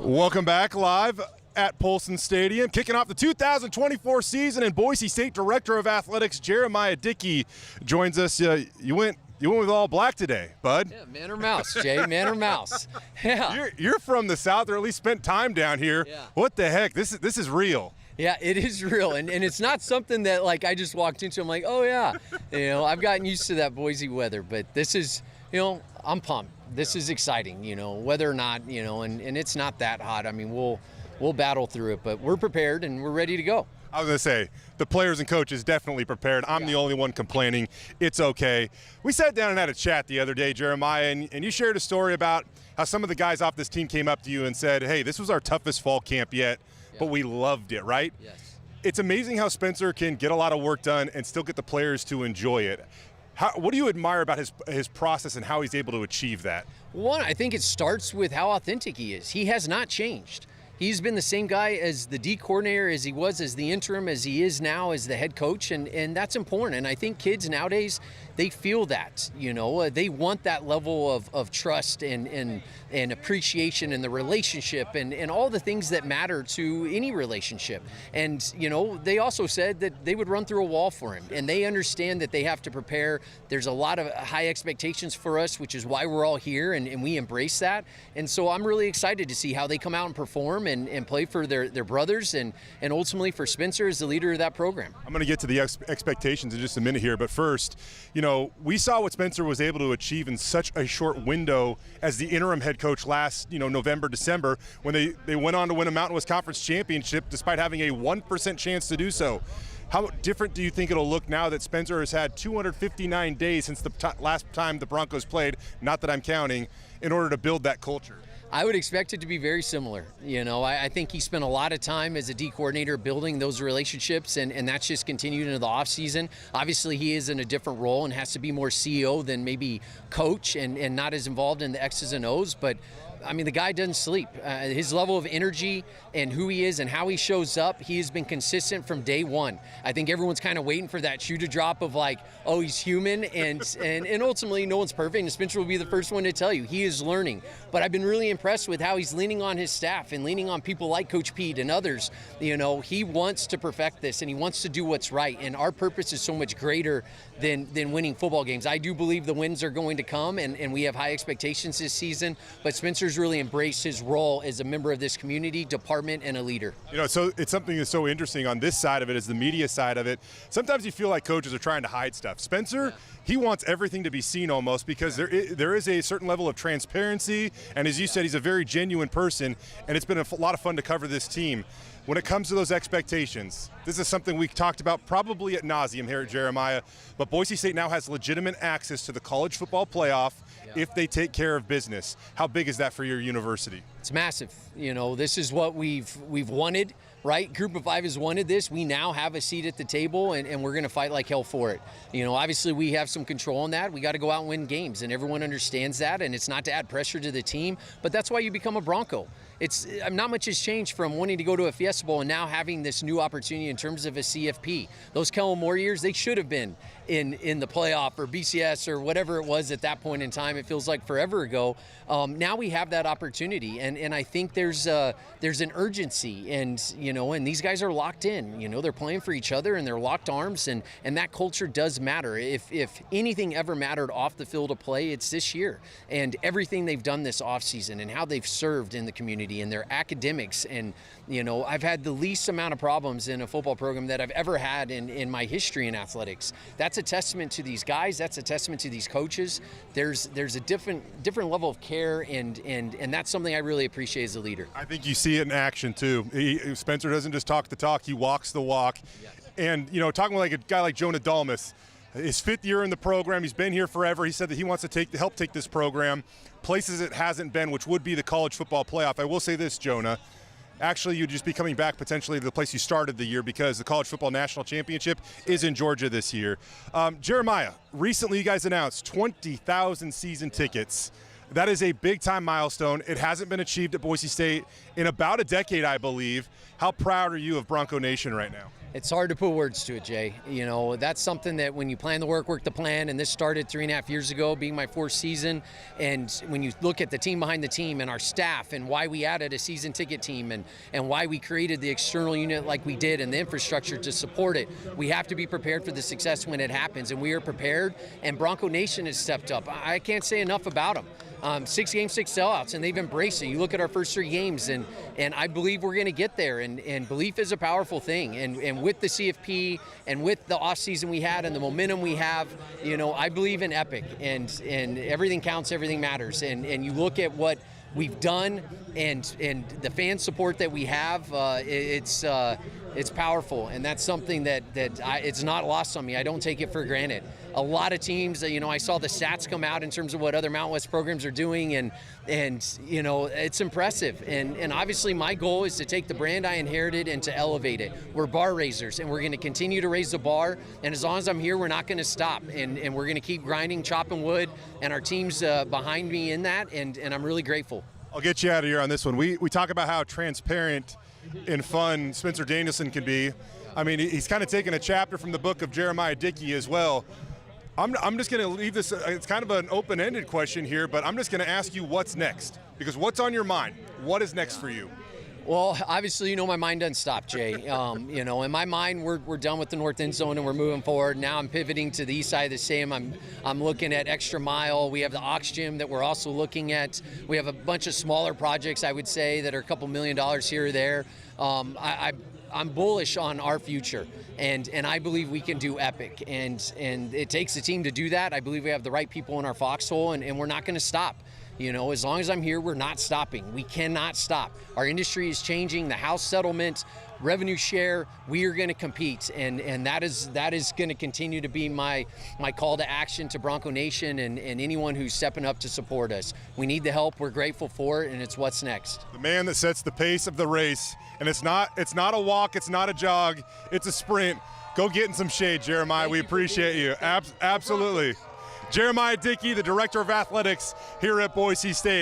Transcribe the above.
Welcome back live at Paulson Stadium. Kicking off the 2024 season, and Boise State Director of Athletics Jeramiah Dickey joins us. You went with all black today, bud. Yeah, man or mouse, Jay, man or mouse. Yeah. You're from the South, or at least spent time down here. Yeah. What the heck? This is real. Yeah, it is real, and it's not something that like I just walked into. I'm like, oh yeah, I've gotten used to that Boise weather, but this is, I'm pumped. This is exciting, whether or not, and it's not that hot. I mean, we'll battle through it, but we're prepared and we're ready to go. I was going to say, the players and coaches definitely prepared. I'm the only one complaining. It's okay. We sat down and had a chat the other day, Jeremiah, and you shared a story about how some of the guys off this team came up to you and said, hey, this was our toughest fall camp yet, but we loved it, right? Yes. It's amazing how Spencer can get a lot of work done and still get the players to enjoy it. What do you admire about his process and how he's able to achieve that? One, I think it starts with how authentic he is. He has not changed. He's been the same guy as the D coordinator, as he was as the interim, as he is now as the head coach, and that's important. And I think kids nowadays, they feel that, they want that level of trust and appreciation in the relationship and all the things that matter to any relationship. And, they also said that they would run through a wall for him, and they understand that they have to prepare. There's a lot of high expectations for us, which is why we're all here, and we embrace that. And so I'm really excited to see how they come out and perform and play for their brothers and ultimately for Spencer as the leader of that program. I'm going to get to the expectations in just a minute here, but first, we saw what Spencer was able to achieve in such a short window as the interim head coach last, November, December, when they went on to win a Mountain West Conference championship despite having a 1% chance to do so. How different do you think it'll look now that Spencer has had 259 days since the last time the Broncos played, not that I'm counting, in order to build that culture? I would expect it to be very similar. I think he spent a lot of time as a D coordinator building those relationships, and that's just continued into the offseason. Obviously, he is in a different role and has to be more CEO than maybe coach and not as involved in the X's and O's, but I mean, the guy doesn't sleep. His level of energy and who he is and how he shows up, he has been consistent from day one. I think everyone's kind of waiting for that shoe to drop of like, oh, he's human, and ultimately no one's perfect, and Spencer will be the first one to tell you. He is learning. But I've been really impressed with how he's leaning on his staff and leaning on people like Coach Pete and others. He wants to perfect this, and he wants to do what's right, and our purpose is so much greater than winning football games. I do believe the wins are going to come, and we have high expectations this season, but Spencer's really embraced his role as a member of this community, department, and a leader. So it's something that's so interesting on this side of it, is the media side of it. Sometimes you feel like coaches are trying to hide stuff. Spencer, he wants everything to be seen almost, because there is a certain level of transparency, and as you said, he's a very genuine person, and it's been a lot of fun to cover this team. When it comes to those expectations, this is something we talked about probably ad nauseum here at Jeremiah, but Boise State now has legitimate access to the college football playoff if they take care of business. How big is that for your university? It's massive. This is what we've wanted, right? Group of Five has wanted this. We now have a seat at the table, and we're going to fight like hell for it. Obviously we have some control on that. We got to go out and win games, and everyone understands that, and it's not to add pressure to the team, but that's why you become a Bronco. It's not much has changed from wanting to go to a Fiesta Bowl and now having this new opportunity in terms of a CFP. Those Kellen Moore years, they should have been in the playoff or BCS or whatever it was at that point in time. It feels like forever ago. Now we have that opportunity, and I think there's an urgency, and these guys are locked in. They're playing for each other, and they're locked arms, and that culture does matter. If anything ever mattered off the field of play, it's this year, and everything they've done this offseason and how they've served in the community and their academics. And I've had the least amount of problems in a football program that I've ever had in my history in athletics. That's a testament to these guys. That's a testament to these coaches. There's a different level of care, and that's something I really appreciate as a leader. I think you see it in action too. Spencer doesn't just talk the talk; he walks the walk. Yes. And talking like a guy like Jonah Dalmas, his 5th year in the program, he's been here forever. He said that he wants to help take this program places it hasn't been, which would be the college football playoff. I will say this, Jonah. Actually, you'd just be coming back potentially to the place you started the year, because the College Football National Championship is in Georgia this year. Jeremiah, recently you guys announced 20,000 season tickets. That is a big-time milestone. It hasn't been achieved at Boise State in about a decade, I believe. How proud are you of Bronco Nation right now? It's hard to put words to it, Jay. You know, that's something that when you plan the work the plan, and this started 3.5 years ago, being my 4th season, and when you look at the team behind the team and our staff and why we added a season ticket team and why we created the external unit like we did and the infrastructure to support it, we have to be prepared for the success when it happens, and we are prepared, and Bronco Nation has stepped up. I can't say enough about them. 6 games, 6 sellouts, and they've embraced it. You look at our first 3 games, and I believe we're going to get there, and belief is a powerful thing, and with the CFP and with the offseason we had and the momentum we have, you know, I believe in epic, and everything counts, everything matters, and you look at what we've done and the fan support that we have, it's powerful, and that's something that it's not lost on me. I don't take it for granted. A lot of teams, you know, I saw the stats come out in terms of what other Mountain West programs are doing, and you know, it's impressive. And obviously my goal is to take the brand I inherited and to elevate it. We're bar raisers, and we're going to continue to raise the bar, and as long as I'm here, we're not going to stop, and we're going to keep grinding, chopping wood, and our team's behind me in that, and I'm really grateful. I'll get you out of here on this one. We talk about how transparent and fun Spencer Danielson can be. I mean, he's kind of taken a chapter from the book of Jeramiah Dickey as well. I'm just going to leave this, it's kind of an open-ended question here, but I'm just going to ask you what's next. Because what's on your mind? What is next for you? Well, obviously, you know, my mind doesn't stop, Jay. You know, in my mind, we're done with the north end zone and we're moving forward. Now I'm pivoting to the east side of the stadium. I'm looking at Extra Mile. We have the Ox Gym that we're also looking at. We have a bunch of smaller projects, I would say, that are a couple $1 million here or there. I'm bullish on our future, and I believe we can do epic, and it takes a team to do that. I believe we have the right people in our foxhole, and we're not going to stop. You know, as long as I'm here, we're not stopping. We cannot stop. Our industry is changing. The house settlement, revenue share, we are going to compete, and that is going to continue to be my call to action to Bronco Nation and anyone who's stepping up to support us. We need the help. We're grateful for it, and it's what's next. The man that sets the pace of the race, and it's not a walk, it's not a jog, it's a sprint. Go get in some shade, Jeremiah. We appreciate you. Absolutely. Jeramiah Dickey, the Director of Athletics here at Boise State.